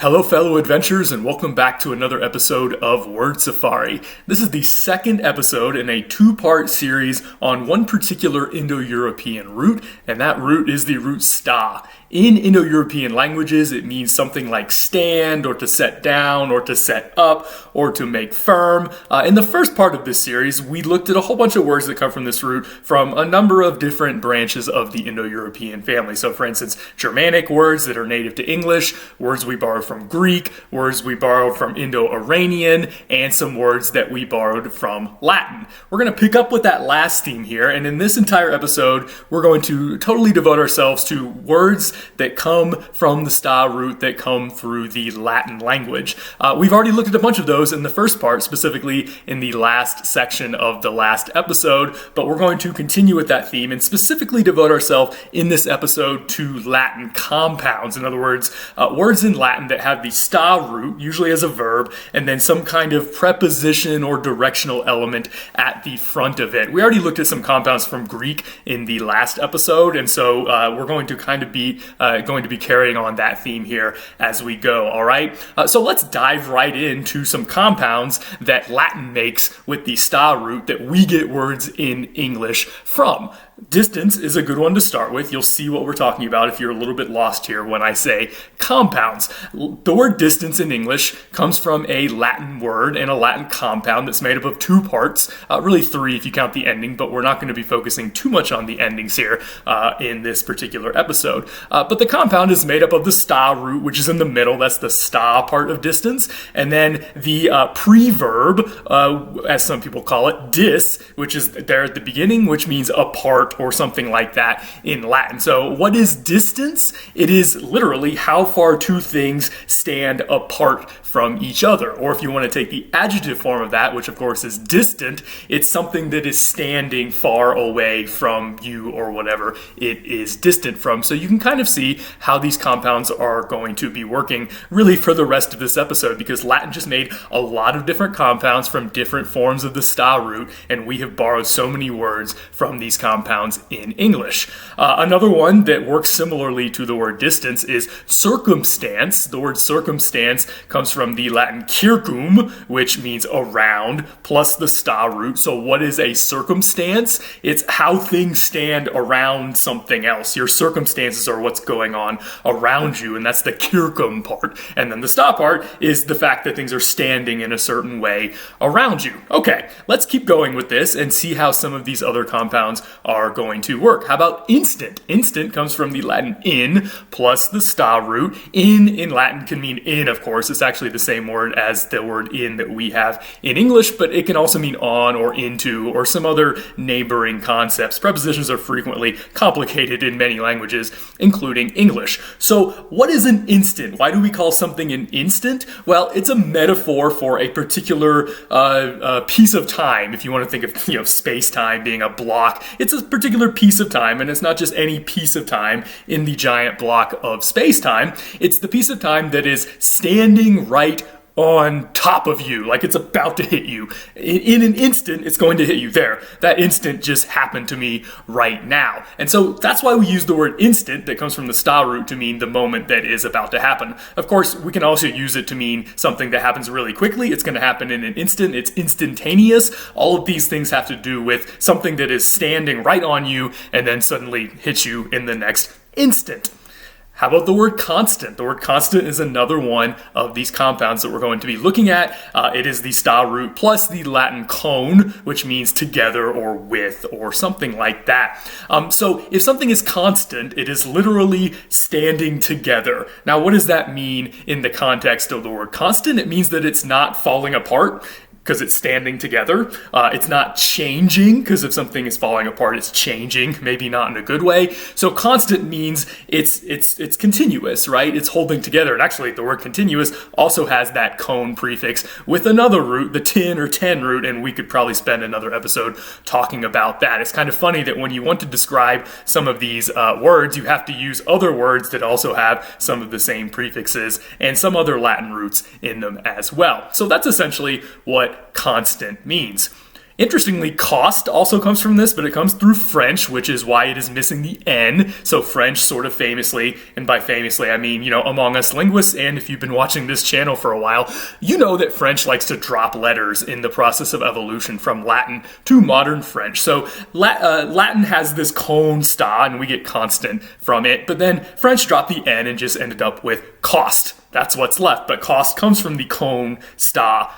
Hello, fellow adventurers, and welcome back to another episode of Word Safari. This is the second episode in a two-part series on one particular Indo-European root, and that root is the root sta. In Indo-European languages, it means something like stand, or to set down, or to set up, or to make firm. In the first part of this series, we looked at a whole bunch of words that come from this root from a number of different branches of the Indo-European family. So, for instance, Germanic words that are native to English, words we borrowed from Greek, words we borrowed from Indo-Iranian, and some words that we borrowed from Latin. We're going to pick up with that last theme here, and in this entire episode, we're going to totally devote ourselves to words that come from the sta root that come through the Latin language. We've already looked at a bunch of those in the first part, specifically in the last section of the last episode, but we're going to continue with that theme and specifically devote ourselves in this episode to Latin compounds. In other words, words in Latin that have the sta root, usually as a verb, and then some kind of preposition or directional element at the front of it. We already looked at some compounds from Greek in the last episode, and so we're going to kind of be carrying on that theme here as we go, all right? So let's dive right into some compounds that Latin makes with the sta root that we get words in English from. Distance is a good one to start with. You'll see what we're talking about if you're a little bit lost here when I say compounds. The word distance in English comes from a Latin word and a Latin compound that's made up of two parts, really three if you count the ending, but we're not going to be focusing too much on the endings here in this particular episode. But the compound is made up of the sta root, which is in the middle. That's the sta part of distance. And then the preverb, as some people call it, dis, which is there at the beginning, which means apart or something like that in Latin. So what is distance? It is literally how far two things stand apart from each other. Or if you want to take the adjective form of that, which of course is distant, it's something that is standing far away from you or whatever it is distant from. So you can kind of see how these compounds are going to be working really for the rest of this episode, because Latin just made a lot of different compounds from different forms of the sta root, and we have borrowed so many words from these compounds in English. Another one that works similarly to the word distance is circumstance. The word circumstance comes from the Latin circum, which means around, plus the sta root. So what is a circumstance? It's how things stand around something else. Your circumstances are what's going on around you, and that's the circum part. And then the sta part is the fact that things are standing in a certain way around you. Okay, let's keep going with this and see how some of these other compounds are going to work. How about instant? Instant comes from the Latin in plus the sta root. In Latin can mean in, of course. It's actually the same word as the word in that we have in English, but it can also mean on or into or some other neighboring concepts. Prepositions are frequently complicated in many languages, including English. So what is an instant? Why do we call something an instant? Well, it's a metaphor for a particular piece of time. If you want to think of space-time being a block, it's a particular piece of time, and it's not just any piece of time in the giant block of space-time. It's the piece of time that is standing right on top of you, like it's about to hit you. In an instant, it's going to hit you there. That instant just happened to me right now. And so that's why we use the word instant that comes from the sta root to mean the moment that is about to happen. Of course, we can also use it to mean something that happens really quickly. It's going to happen in an instant. It's instantaneous. All of these things have to do with something that is standing right on you and then suddenly hits you in the next instant. How about the word constant? The word constant is another one of these compounds that we're going to be looking at. It is the sta root plus the Latin con, which means together or with or something like that. So if something is constant, it is literally standing together. Now, what does that mean in the context of the word constant? It means that it's not falling apart, because it's standing together. It's not changing, because if something is falling apart, it's changing, maybe not in a good way. So constant means it's continuous, right? It's holding together. And actually, the word continuous also has that con prefix with another root, the tin or ten root, and we could probably spend another episode talking about that. It's kind of funny that when you want to describe some of these words, you have to use other words that also have some of the same prefixes and some other Latin roots in them as well. So that's essentially what constant means. Interestingly, cost also comes from this, but it comes through French, which is why it is missing the N. So French sort of famously, and by famously I mean, among us linguists, and if you've been watching this channel for a while, you know that French likes to drop letters in the process of evolution from Latin to modern French. So Latin has this cone sta, and we get constant from it, but then French dropped the N and just ended up with cost. That's what's left, but cost comes from the cone sta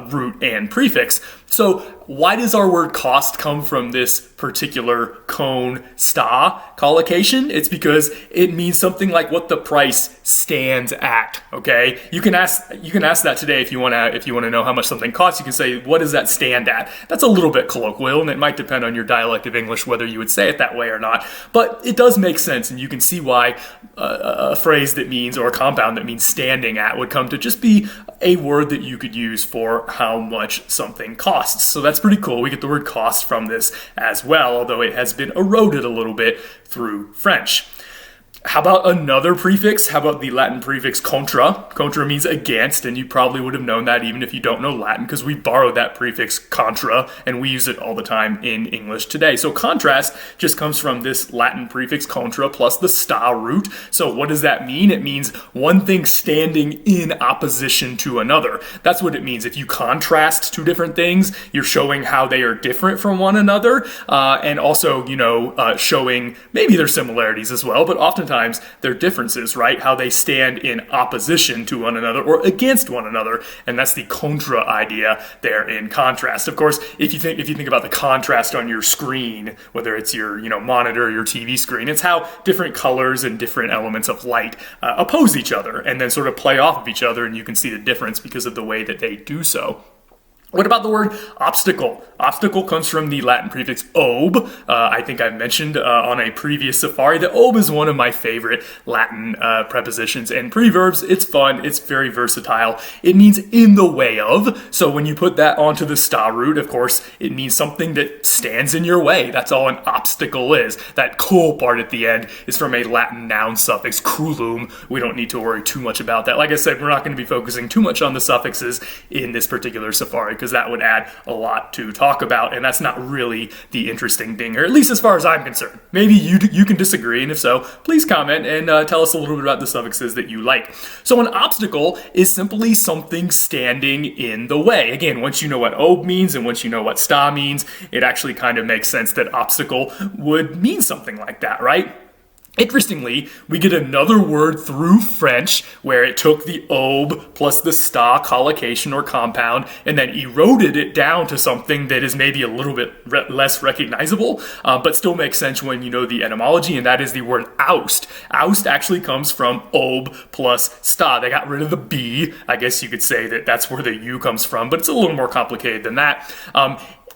root and prefix. So why does our word cost come from this particular cone sta collocation? It's because it means something like what the price stands at. Okay, you can ask that today if you want to know how much something costs. You can say, what does that stand at? That's a little bit colloquial, and it might depend on your dialect of English whether you would say it that way or not. But it does make sense, and you can see why a phrase that means, or a compound that means standing at, would come to just be a word that you could use for how much something costs. So that's pretty cool. We get the word cost from this as well, although it has been eroded a little bit through French. How about another prefix? How about the Latin prefix contra? Contra means against, and you probably would have known that even if you don't know Latin, because we borrowed that prefix contra, and we use it all the time in English today. So contrast just comes from this Latin prefix contra plus the sta root. So what does that mean? It means one thing standing in opposition to another. That's what it means. If you contrast two different things, you're showing how they are different from one another, and also, showing maybe their similarities as well, but oftentimes their differences, right? How they stand in opposition to one another or against one another, and that's the contra idea there in contrast. Of course, if you think about the contrast on your screen, whether it's your monitor or your TV screen, it's how different colors and different elements of light oppose each other and then sort of play off of each other, and you can see the difference because of the way that they do so. What about the word obstacle? Obstacle comes from the Latin prefix ob. I think I've mentioned on a previous safari that ob is one of my favorite Latin prepositions and preverbs. It's fun. It's very versatile. It means in the way of. So when you put that onto the sta root, of course, it means something that stands in your way. That's all an obstacle is. That cul part at the end is from a Latin noun suffix, culum. We don't need to worry too much about that. Like I said, we're not going to be focusing too much on the suffixes in this particular safari, because that would add a lot to talk about, and that's not really the interesting thing, or at least as far as I'm concerned. Maybe you can disagree, and if so, please comment and tell us a little bit about the suffixes that you like. So an obstacle is simply something standing in the way. Again, once you know what ob means and once you know what sta means, it actually kind of makes sense that obstacle would mean something like that, right? Interestingly, we get another word through French where it took the ob plus the sta collocation or compound and then eroded it down to something that is maybe a little bit less recognizable, but still makes sense when you know the etymology, and that is the word oust. Oust actually comes from ob plus sta. They got rid of the b. I guess you could say that that's where the u comes from, but it's a little more complicated than that.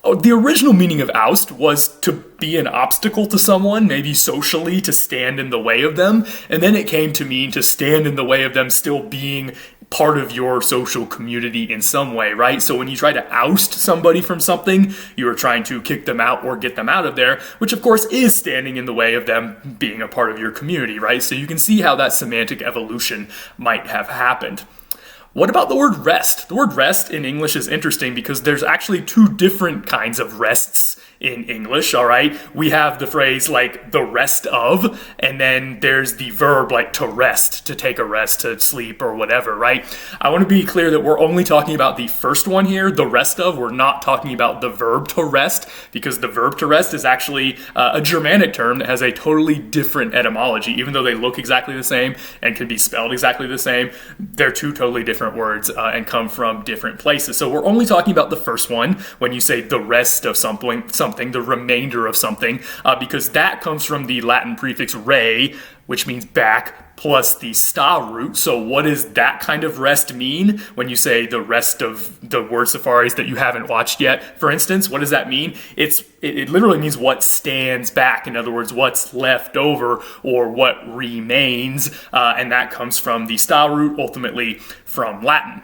The original meaning of oust was to be an obstacle to someone, maybe socially, to stand in the way of them. And then it came to mean to stand in the way of them still being part of your social community in some way, right? So when you try to oust somebody from something, you are trying to kick them out or get them out of there, which of course is standing in the way of them being a part of your community, right? So you can see how that semantic evolution might have happened. What about the word rest? The word rest in English is interesting because there's actually two different kinds of rests in English, all right? We have the phrase like the rest of, and then there's the verb like to rest, to take a rest, to sleep or whatever, right? I want to be clear that we're only talking about the first one here, the rest of. We're not talking about the verb to rest, because the verb to rest is actually a Germanic term that has a totally different etymology. Even though they look exactly the same and can be spelled exactly the same, they're two totally different words and come from different places. So we're only talking about the first one when you say the rest of something, the remainder of something, because that comes from the Latin prefix re, which means back, plus the sta root. So what does that kind of rest mean when you say the rest of the word safaris that you haven't watched yet? For instance, what does that mean? It literally means what stands back. In other words, what's left over or what remains, and that comes from the sta root, ultimately from Latin.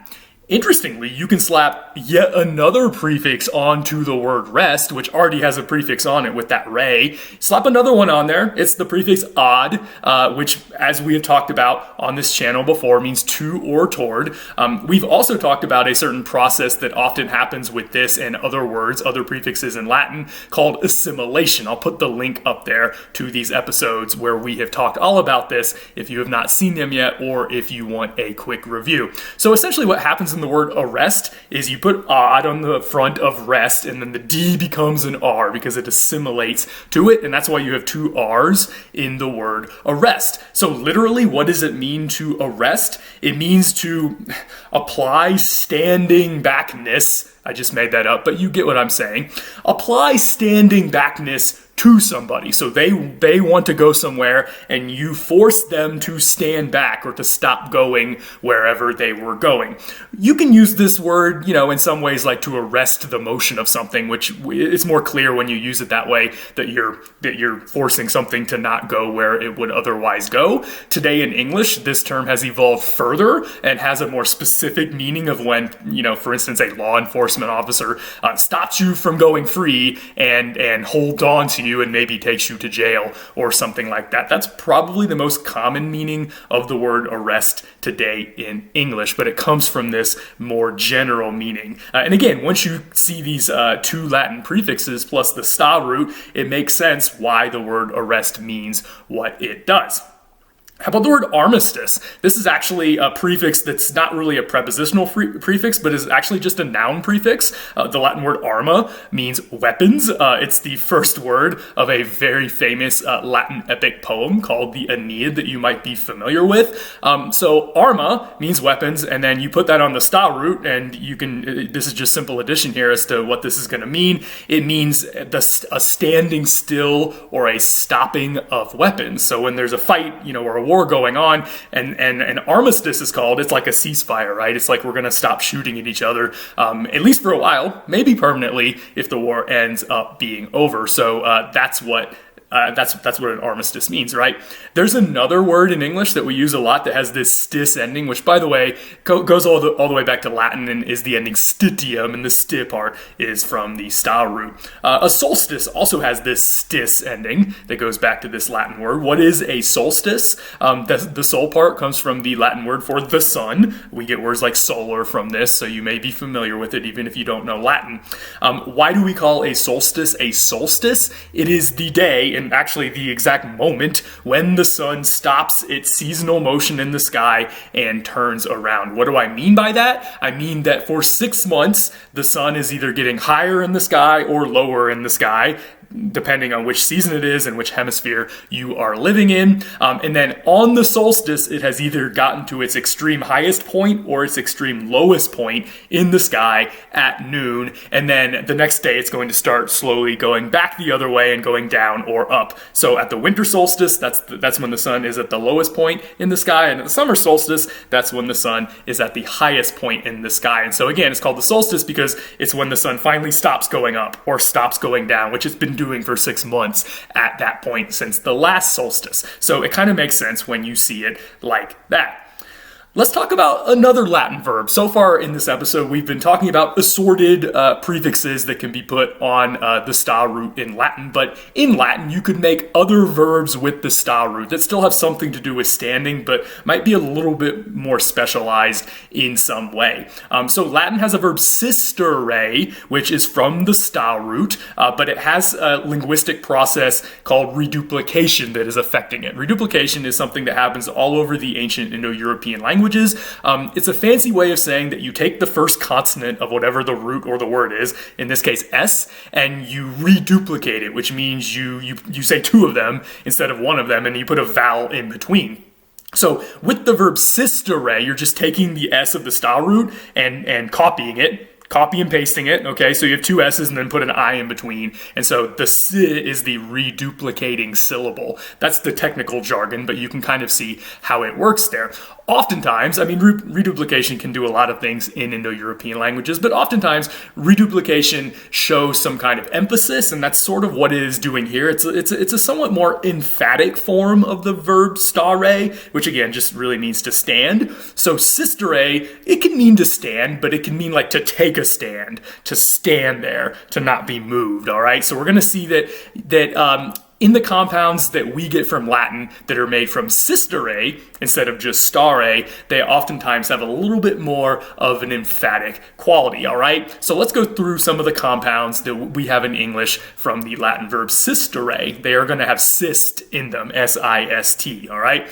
Interestingly, you can slap yet another prefix onto the word rest, which already has a prefix on it with that ray. Slap another one on there. It's the prefix "od," which, as we have talked about on this channel before, means to or toward. We've also talked about a certain process that often happens with this and other words, other prefixes in Latin, called assimilation. I'll put the link up there to these episodes where we have talked all about this if you have not seen them yet, or if you want a quick review. So essentially what happens in the word arrest is you put "od" on the front of rest, and then the D becomes an R because it assimilates to it, and that's why you have two R's in the word arrest. So literally, what does it mean to arrest? It means to apply standing backness. I just made that up, but you get what I'm saying. Apply standing backness to somebody. So they want to go somewhere and you force them to stand back or to stop going wherever they were going. You can use this word, in some ways like to arrest the motion of something, which it's more clear when you use it that way that you're forcing something to not go where it would otherwise go. Today in English, this term has evolved further and has a more specific meaning of when, for instance, a law enforcement officer stops you from going free and holds on to you and maybe takes you to jail or something like that. That's probably the most common meaning of the word arrest today in English, but it comes from this more general meaning. And again, once you see these two Latin prefixes plus the sta root, it makes sense why the word arrest means what it does. How about the word armistice? This is actually a prefix that's not really a prepositional prefix, but is actually just a noun prefix. The Latin word arma means weapons. It's the first word of a very famous Latin epic poem called the Aeneid that you might be familiar with. So arma means weapons, and then you put that on the sta root, and you can, this is just simple addition here as to what this is going to mean. It means a standing still or a stopping of weapons. So when there's a fight, or a war going on, and an armistice is called, it's like a ceasefire, right? It's like we're going to stop shooting at each other, at least for a while, maybe permanently if the war ends up being over. So that's what an armistice means, right? There's another word in English that we use a lot that has this stis ending, which, by the way, goes all the way back to Latin and is the ending stitium, and the sti part is from the sta root. A solstice also has this stis ending that goes back to this Latin word. What is a solstice? The sol part comes from the Latin word for the sun. We get words like solar from this, so you may be familiar with it even if you don't know Latin. Why do we call a solstice a solstice? It is the day, and actually the exact moment, when the sun stops its seasonal motion in the sky and turns around. What do I mean by that? I mean that for 6 months, the sun is either getting higher in the sky or lower in the sky, depending on which season it is and which hemisphere you are living in. And then on the solstice, it has either gotten to its extreme highest point or its extreme lowest point in the sky at noon. And then the next day, it's going to start slowly going back the other way and going down or up. So at the winter solstice, that's when the sun is at the lowest point in the sky. And at the summer solstice, that's when the sun is at the highest point in the sky. And so again, it's called the solstice because it's when the sun finally stops going up or stops going down, which it's been doing for 6 months at that point since the last solstice. So it kind of makes sense when you see it like that. Let's talk about another Latin verb. So far in this episode, we've been talking about assorted prefixes that can be put on the sta root in Latin. But in Latin, you could make other verbs with the sta root that still have something to do with standing, but might be a little bit more specialized in some way. So Latin has a verb sistere, which is from the sta root, but it has a linguistic process called reduplication that is affecting it. Reduplication is something that happens all over the ancient Indo-European language. It's a fancy way of saying that you take the first consonant of whatever the root or the word is, in this case S, and you reduplicate it, which means you say two of them instead of one of them, and you put a vowel in between. So with the verb sistere, you're just taking the S of the sta root and copying it, copy and pasting it, okay? So you have two S's and then put an I in between. And so the S is the reduplicating syllable. That's the technical jargon, but you can kind of see how it works there. Oftentimes, I mean, reduplication can do a lot of things in Indo-European languages, but oftentimes reduplication shows some kind of emphasis, and that's sort of what it is doing here. It's a somewhat more emphatic form of the verb stare, which again just really means to stand. So sistere, it can mean to stand, but it can mean like to take a stand, to stand there, to not be moved, all right? So we're going to see that in the compounds that we get from Latin that are made from sistere instead of just stare, they oftentimes have a little bit more of an emphatic quality, all right? So let's go through some of the compounds that we have in English from the Latin verb sistere. They are going to have sist in them, S-I-S-T, all right?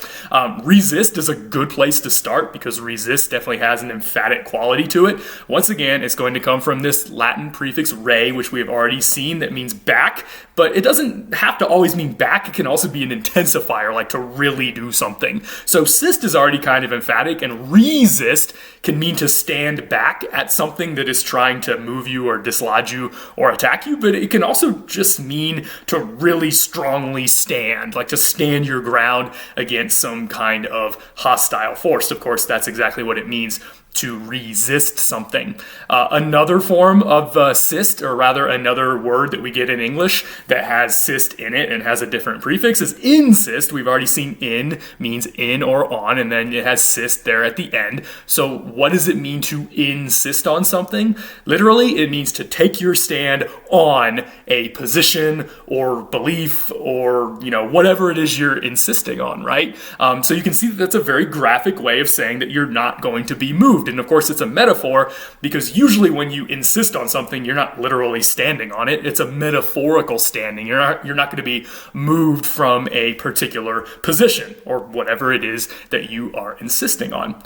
Resist is a good place to start because resist definitely has an emphatic quality to it. Once again, it's going to come from this Latin prefix re, which we have already seen, that means back, but it doesn't have to always mean back. It can also be an intensifier, like to really do something. So sist is already kind of emphatic, and resist can mean to stand back at something that is trying to move you or dislodge you or attack you, but it can also just mean to really strongly stand, like to stand your ground against some kind of hostile force. Of course, that's exactly what it means to resist something. Another form of sist, or rather another word that we get in English that has sist in it and has a different prefix, is insist. We've already seen in means in or on, and then it has sist there at the end. So what does it mean to insist on something? Literally, it means to take your stand on a position or belief or, whatever it is you're insisting on, right? So you can see that that's a very graphic way of saying that you're not going to be moved. And of course, it's a metaphor because usually when you insist on something, you're not literally standing on it. It's a metaphorical standing. You're not going to be moved from a particular position or whatever it is that you are insisting on.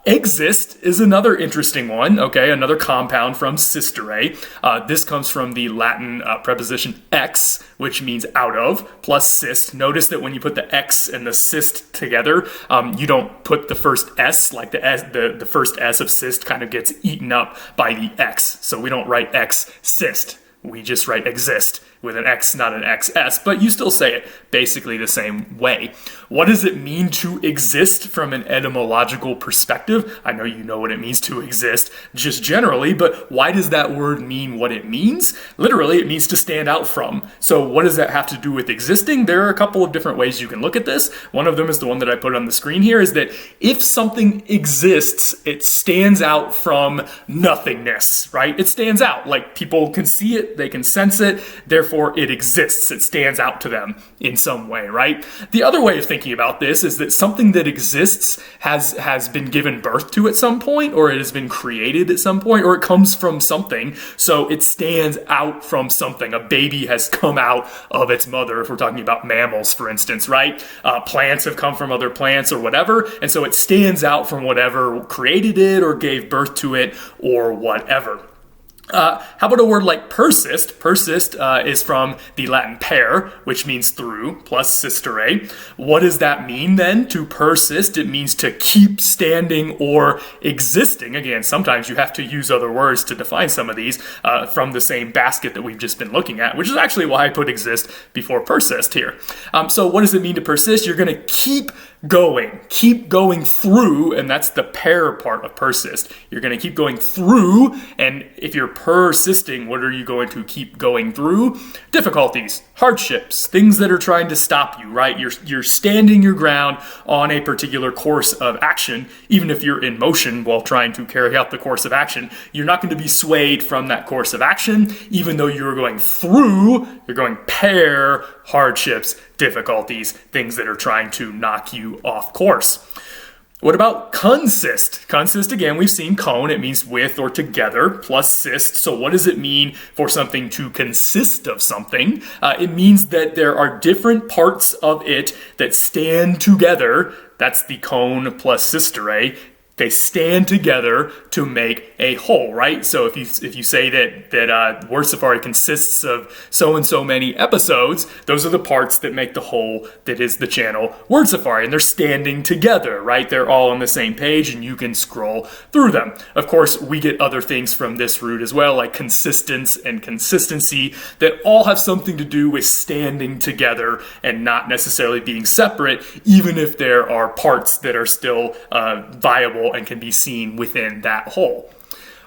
Exist is another interesting one, okay? Another compound from sistere. This comes from the Latin preposition ex, which means out of, plus sist. Notice that when you put the x and the sist together, you don't put the first s, like the first s of sist kind of gets eaten up by the x. So we don't write ex sist. We just write exist with an X, not an XS, but you still say it basically the same way. What does it mean to exist from an etymological perspective? I know you know what it means to exist just generally, but why does that word mean what it means? Literally, it means to stand out from. So what does that have to do with existing? There are a couple of different ways you can look at this. One of them is the one that I put on the screen here, is that if something exists, it stands out from nothingness, right? It stands out. Like people can see it, they can sense it, therefore it exists. It stands out to them in some way, right? The other way of thinking about this is that something that exists has been given birth to at some point, or it has been created at some point, or it comes from something, so it stands out from something. A baby has come out of its mother, if we're talking about mammals, for instance, right? Plants have come from other plants or whatever, and so it stands out from whatever created it or gave birth to it or whatever. How about a word like persist? Persist is from the Latin per, which means through, plus sistere. What does that mean then, to persist? It means to keep standing or existing. Again, sometimes you have to use other words to define some of these from the same basket that we've just been looking at, which is actually why I put exist before persist here. So what does it mean to persist? You're going to keep going through, and that's the per part of persist. You're going to keep going through, and if you're persisting, what are you going to keep going through? Difficulties, hardships, things that are trying to stop you, right? You're standing your ground on a particular course of action. Even if you're in motion while trying to carry out the course of action, you're not going to be swayed from that course of action. Even though you're going through, you're going per, hardships, difficulties, things that are trying to knock you off course. What about consist? Consist, again, we've seen con, it means with or together, plus sist. So what does it mean for something to consist of something? It means that there are different parts of it that stand together. That's the con plus sistere, They stand together to make a whole, right? So if you say that Word Safari consists of so and so many episodes, those are the parts that make the whole that is the channel Word Safari, and they're standing together, right? They're all on the same page, and you can scroll through them. Of course, we get other things from this root as well, like consistence and consistency, that all have something to do with standing together and not necessarily being separate, even if there are parts that are still viable and can be seen within that whole.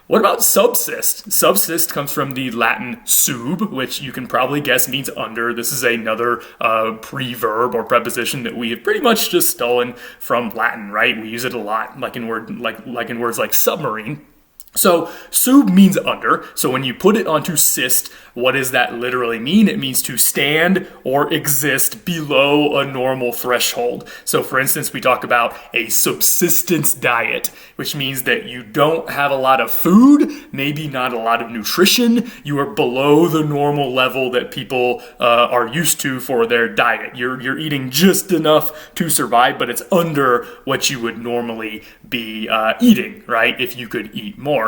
What about subsist? Subsist comes from the Latin sub, which you can probably guess means under. This is another preverb or preposition that we have pretty much just stolen from Latin, right? We use it a lot, like in words like submarine. So sub means under. So when you put it onto sist, what does that literally mean? It means to stand or exist below a normal threshold. So for instance, we talk about a subsistence diet, which means that you don't have a lot of food, maybe not a lot of nutrition. You are below the normal level that people are used to for their diet. You're eating just enough to survive, but it's under what you would normally be eating, right? If you could eat more.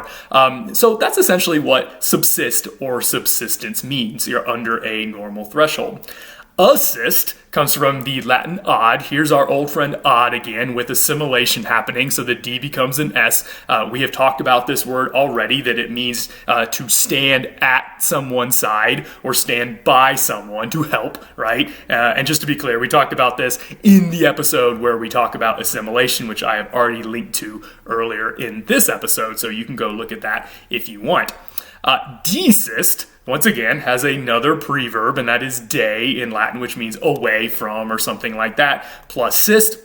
So that's essentially what subsist or subsistence means. You're under a normal threshold. Assist comes from the Latin odd. Here's our old friend odd again with assimilation happening, so the D becomes an S. We have talked about this word already, that it means to stand at someone's side or stand by someone to help, right? And just to be clear, we talked about this in the episode where we talk about assimilation, which I have already linked to earlier in this episode, so you can go look at that if you want. Desist, once again, has another preverb, and that is de in Latin, which means away from or something like that, plus sist.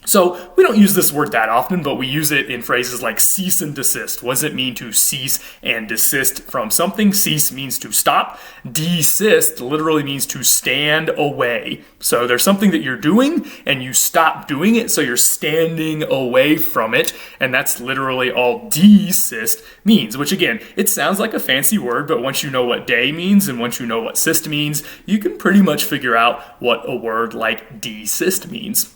So we don't use this word that often, but we use it in phrases like cease and desist. What does it mean to cease and desist from something? Cease means to stop. Desist literally means to stand away. So there's something that you're doing and you stop doing it, so you're standing away from it, and that's literally all desist means, which again, it sounds like a fancy word, but once you know what de means and once you know what sist means, you can pretty much figure out what a word like desist means.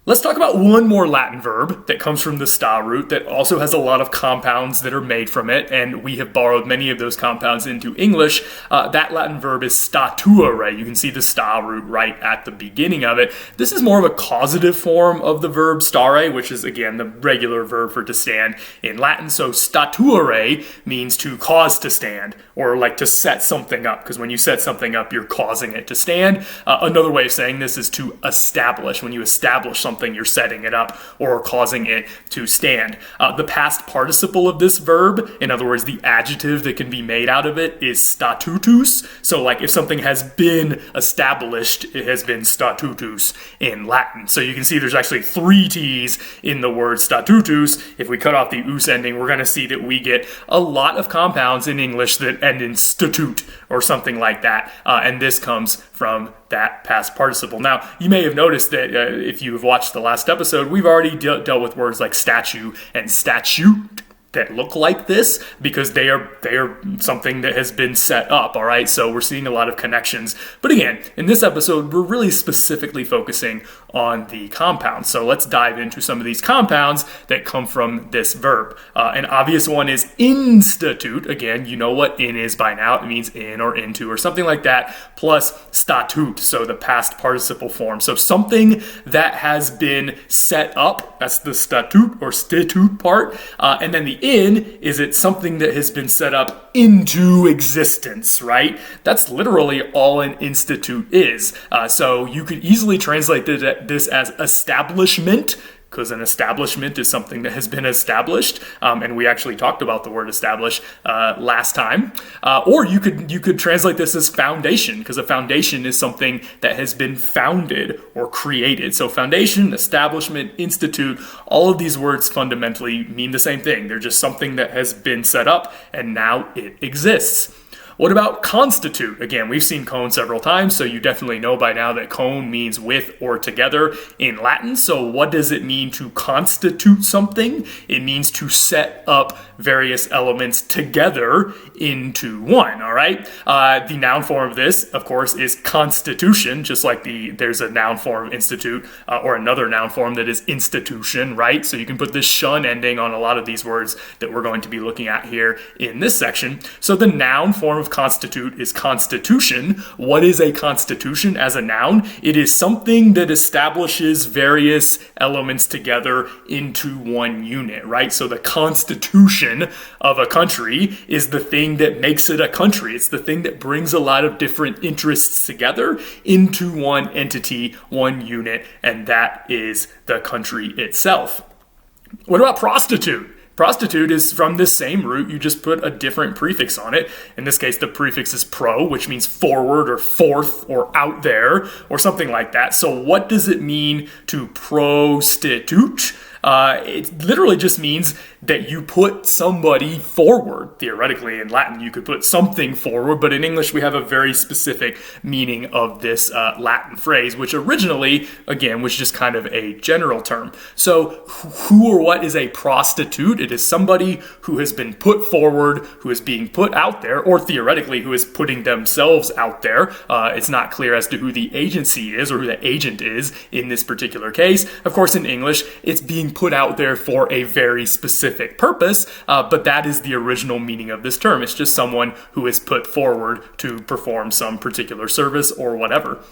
Let's talk about one more Latin verb that comes from the sta root that also has a lot of compounds that are made from it, and we have borrowed many of those compounds into English. That Latin verb is statuary. You can see the sta root right at the beginning of it. This is more of a causative form of the verb stare, which is, again, the regular verb for to stand in Latin. So statuare means to cause to stand, or like to set something up, because when you set something up, you're causing it to stand. Another way of saying this is to establish. When you establish something, you're setting it up or causing it to stand. The past participle of this verb, in other words, the adjective that can be made out of it, is statutus. So like if something has been established, it has been statutus in Latin. So you can see there's actually 3 T's in the word statutus. If we cut off the us ending, we're going to see that we get a lot of compounds in English that end in statute or something like that. And this comes from that past participle. Now, you may have noticed that if you have watched the last episode, we've already dealt with words like statue and statute that look like this because they are something that has been set up, all right? So we're seeing a lot of connections. But again, in this episode, we're really specifically focusing on the compounds. So let's dive into some of these compounds that come from this verb. An obvious one is institute. Again, you know what in is by now. It means in or into or something like that, plus statute, so the past participle form. So something that has been set up, that's the statute or statute part, and then the in is it something that has been set up into existence, right? That's literally all an institute is. So you could easily translate this as establishment, because an establishment is something that has been established, and we actually talked about the word establish last time. Or you could translate this as foundation, because a foundation is something that has been founded or created. So foundation, establishment, institute, all of these words fundamentally mean the same thing. They're just something that has been set up, and now it exists. What about constitute? Again, we've seen cone several times, so you definitely know by now that cone means with or together in Latin. So what does it mean to constitute something? It means to set up various elements together into one, all right? The noun form of this, of course, is constitution, just like there's a noun form of institute, or another noun form that is institution, right? So you can put this shun ending on a lot of these words that we're going to be looking at here in this section. So the noun form of constitute is constitution. What is a constitution as a noun? It is something that establishes various elements together into one unit, right? So the constitution of a country is the thing that makes it a country. It's the thing that brings a lot of different interests together into one entity, one unit, and that is the country itself. What about prostitute? Prostitute is from this same root, you just put a different prefix on it. In this case, the prefix is pro, which means forward or forth or out there or something like that. So what does it mean to prostitute? It literally just means that you put somebody forward. Theoretically, in Latin, you could put something forward, but in English, we have a very specific meaning of this Latin phrase, which originally, again, was just kind of a general term. So who or what is a prostitute? It is somebody who has been put forward, who is being put out there, or theoretically, who is putting themselves out there. It's not clear as to who the agency is or who the agent is in this particular case. Of course, in English, it's being put out there for a very specific purpose, but that is the original meaning of this term. It's just someone who is put forward to perform some particular service or whatever.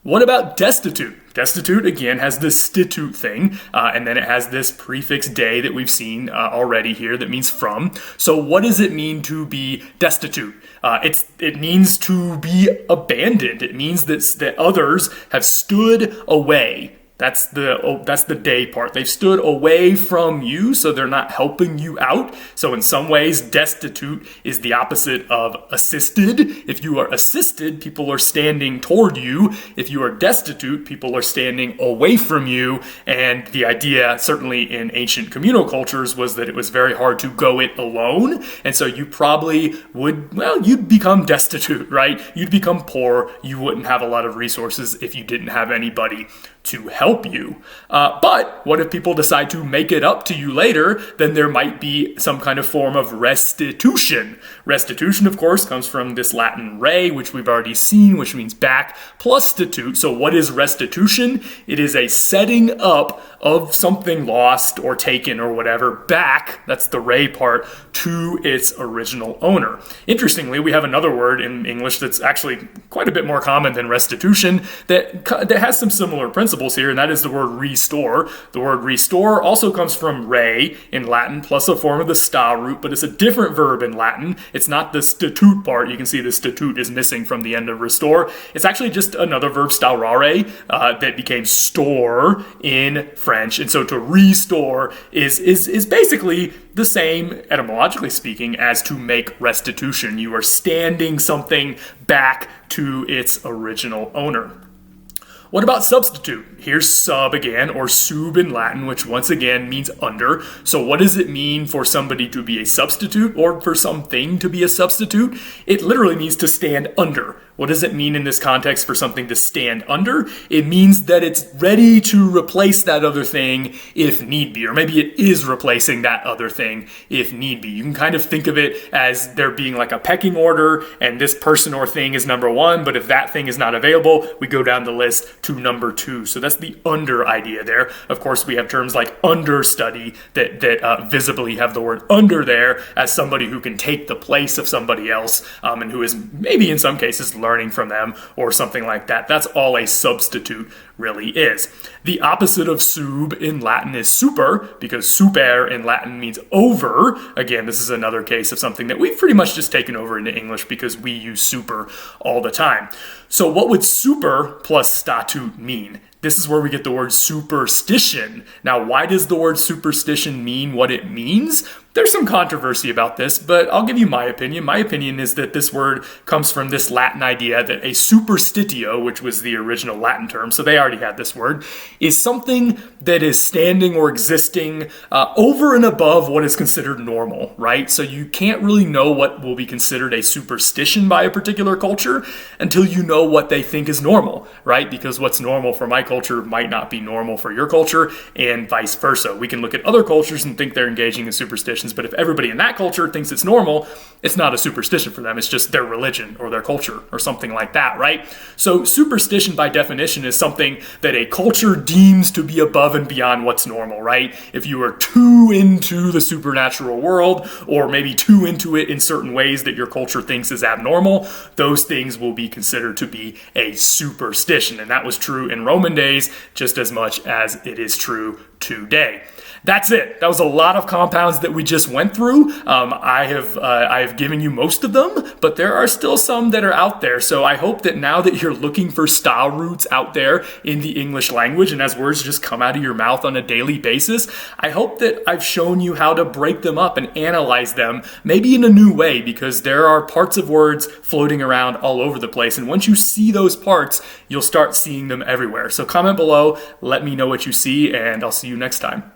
What about destitute? Destitute, again, has this stitute thing, and then it has this prefix de that we've seen already here that means from. So what does it mean to be destitute? It means to be abandoned. It means that others have stood away. That's the day part. They've stood away from you, so they're not helping you out. So in some ways, destitute is the opposite of assisted. If you are assisted, people are standing toward you. If you are destitute, people are standing away from you. And the idea, certainly in ancient communal cultures, was that it was very hard to go it alone. And so you probably you'd become destitute, right? You'd become poor. You wouldn't have a lot of resources if you didn't have anybody to help you. But what if people decide to make it up to you later? Then there might be some kind of form of restitution. Restitution, of course, comes from this Latin re, which we've already seen, which means back, plus stitute. So what is restitution? It is a setting up of something lost or taken or whatever back, that's the re part, to its original owner. Interestingly, we have another word in English that's actually quite a bit more common than restitution that has some similar principles here, and that is the word restore. The word restore also comes from re in Latin, plus a form of the sta root, but it's a different verb in Latin. It's not the statute part. You can see the statute is missing from the end of restore. It's actually just another verb, staurare, that became store in French. And so to restore is basically the same, etymologically speaking, as to make restitution. You are standing something back to its original owner. What about substitute? Here's sub again, or sub in Latin, which once again means under. So what does it mean for somebody to be a substitute or for something to be a substitute? It literally means to stand under. What does it mean in this context for something to stand under? It means that it's ready to replace that other thing if need be, or maybe it is replacing that other thing if need be. You can kind of think of it as there being like a pecking order, and this person or thing is number one, but if that thing is not available, we go down the list to number two. So that's the under idea there. Of course, we have terms like understudy that visibly have the word under there as somebody who can take the place of somebody else, and who is maybe in some cases learning from them or something like that. That's all a substitute really is. The opposite of sub in Latin is super, because super in Latin means over. Again, this is another case of something that we've pretty much just taken over into English because we use super all the time. So what would super plus statute mean? this is where we get the word superstition. Now, why does the word superstition mean what it means? There's some controversy about this, but I'll give you my opinion. My opinion is that this word comes from this Latin idea that a superstitio, which was the original Latin term, so they already had this word, is something that is standing or existing over and above what is considered normal, right? So you can't really know what will be considered a superstition by a particular culture until you know what they think is normal, right? Because what's normal for my culture might not be normal for your culture, and vice versa. We can look at other cultures and think they're engaging in superstitions, but if everybody in that culture thinks it's normal, it's not a superstition for them. It's just their religion or their culture or something like that, right? So superstition by definition is something that a culture deems to be above and beyond what's normal, right? If you are too into the supernatural world, or maybe too into it in certain ways that your culture thinks is abnormal, those things will be considered to be a superstition. And that was true in Roman days just as much as it is true today. That's it. That was a lot of compounds that we just went through. I have given you most of them, but there are still some that are out there. So I hope that now that you're looking for style roots out there in the English language, and as words just come out of your mouth on a daily basis, I hope that I've shown you how to break them up and analyze them, maybe in a new way, because there are parts of words floating around all over the place. And once you see those parts, you'll start seeing them everywhere. So comment below, let me know what you see, and I'll see you next time.